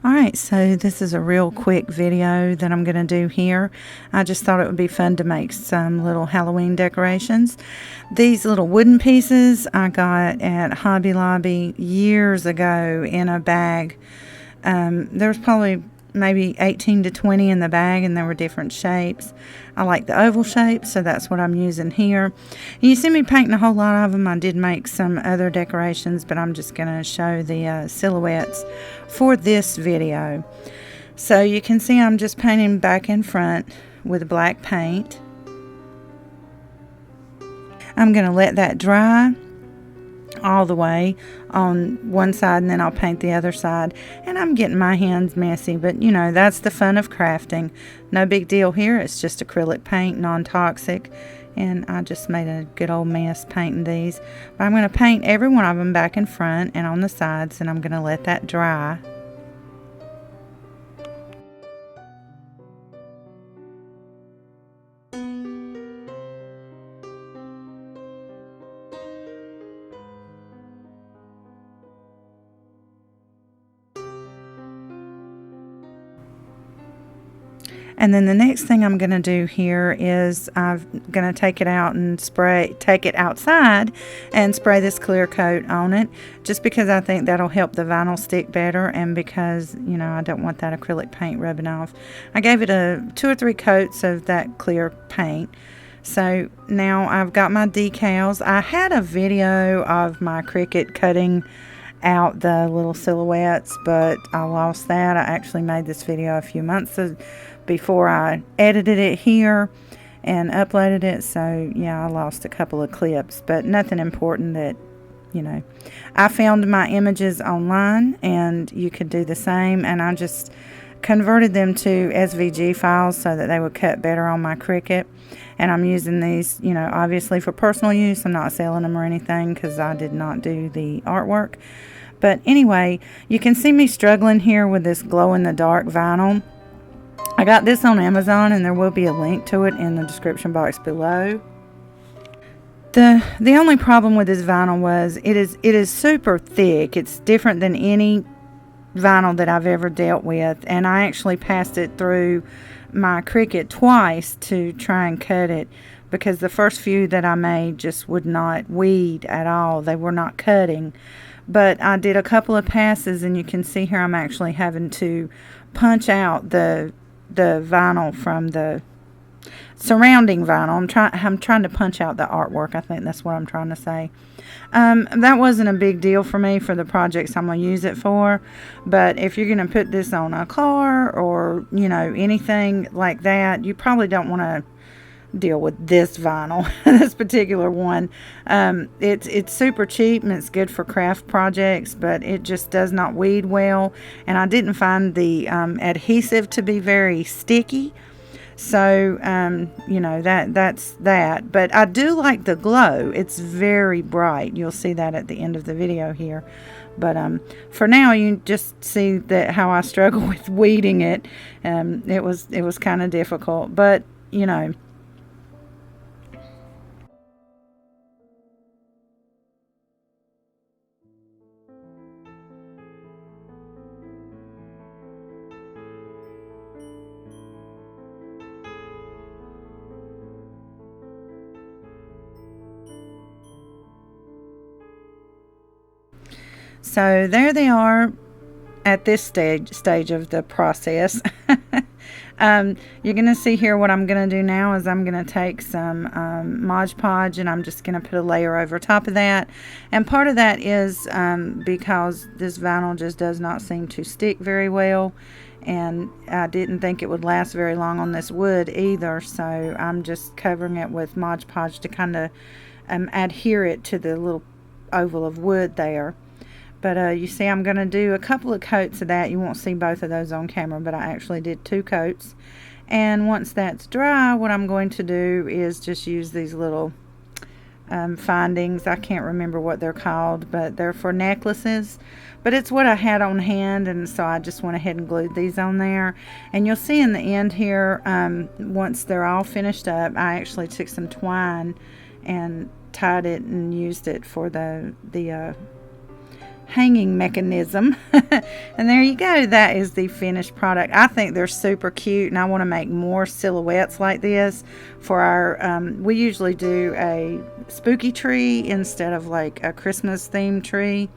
Alright, so this is a real quick video that I'm going to do here. I just thought it would be fun to make some little Halloween decorations. These little wooden pieces I got at Hobby Lobby years ago in a bag. There's probably maybe 18 to 20 in the bag, and there were different shapes. I like the oval shape, so that's what I'm using here. You see me painting a whole lot of them. I did make some other decorations, but I'm just going to show the silhouettes for this video. So you can see I'm just painting back and front with black paint. I'm going to let that dry all the way on one side, and then I'll paint the other side. And I'm getting my hands messy, but you know, that's the fun of crafting. No big deal here. It's just acrylic paint, non-toxic, and I just made a good old mess painting these. But I'm going to paint every one of them back and front and on the sides, and I'm going to let that dry. And then the next thing I'm going to do here is I'm going to take it out and take it outside and spray this clear coat on it, just because I think that'll help the vinyl stick better, and because, you know, I don't want that acrylic paint rubbing off. I gave it 2 or 3 coats of that clear paint. So now I've got my decals. I had a video of my Cricut cutting out the little silhouettes, but I lost that. I actually made this video a few months before I edited it here and uploaded it, so yeah, I lost a couple of clips, but nothing important that, you know. I found my images online, and you could do the same, and I just converted them to SVG files so that they would cut better on my Cricut. And I'm using these, you know, obviously for personal use. I'm not selling them or anything because I did not do the artwork. But anyway, you can see me struggling here with this glow-in-the-dark vinyl. I got this on Amazon, and there will be a link to it in the description box below. The only problem with this vinyl was it is super thick. It's different than any vinyl that I've ever dealt with, and I actually passed it through my Cricut twice to try and cut it, because the first few that I made just would not weed at all. They were not cutting. But I did a couple of passes, and you can see here I'm actually having to punch out the vinyl from the surrounding vinyl. I'm trying to punch out the artwork. I think that's what I'm trying to say. That wasn't a big deal for me for the projects I'm going to use it for, but if you're going to put this on a car or, you know, anything like that, you probably don't want to deal with this vinyl, this particular one. It's super cheap, and it's good for craft projects, but it just does not weed well, and I didn't find the adhesive to be very sticky. So you know, that's that. But I do like the glow. It's very bright. You'll see that at the end of the video here. But for now, you just see that how I struggle with weeding it. It was kind of difficult, but you know. So there they are at this stage of the process. You're going to see here what I'm going to do now is I'm going to take some Mod Podge, and I'm just going to put a layer over top of that. And part of that is because this vinyl just does not seem to stick very well, and I didn't think it would last very long on this wood either, so I'm just covering it with Mod Podge to kind of adhere it to the little oval of wood there. But you see I'm going to do a couple of coats of that. You won't see both of those on camera, but I actually did 2 coats. And once that's dry, what I'm going to do is just use these little findings. I can't remember what they're called, but they're for necklaces. But it's what I had on hand, and so I just went ahead and glued these on there. And you'll see in the end here, once they're all finished up, I actually took some twine and tied it and used it for the hanging mechanism. And there you go, that is the finished product. I think they're super cute, and I want to make more silhouettes like this for our we usually do a spooky tree instead of like a Christmas themed tree,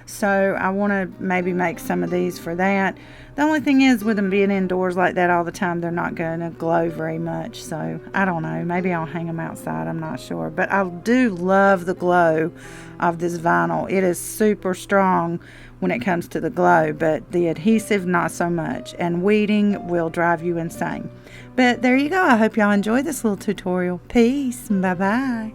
so I want to maybe make some of these for that. The only thing is, with them being indoors like that all the time, they're not going to glow very much. So I don't know. Maybe I'll hang them outside. I'm not sure. But I do love the glow of this vinyl. It is super strong when it comes to the glow, but the adhesive, not so much. And weeding will drive you insane. But there you go. I hope y'all enjoyed this little tutorial. Peace. Bye-bye.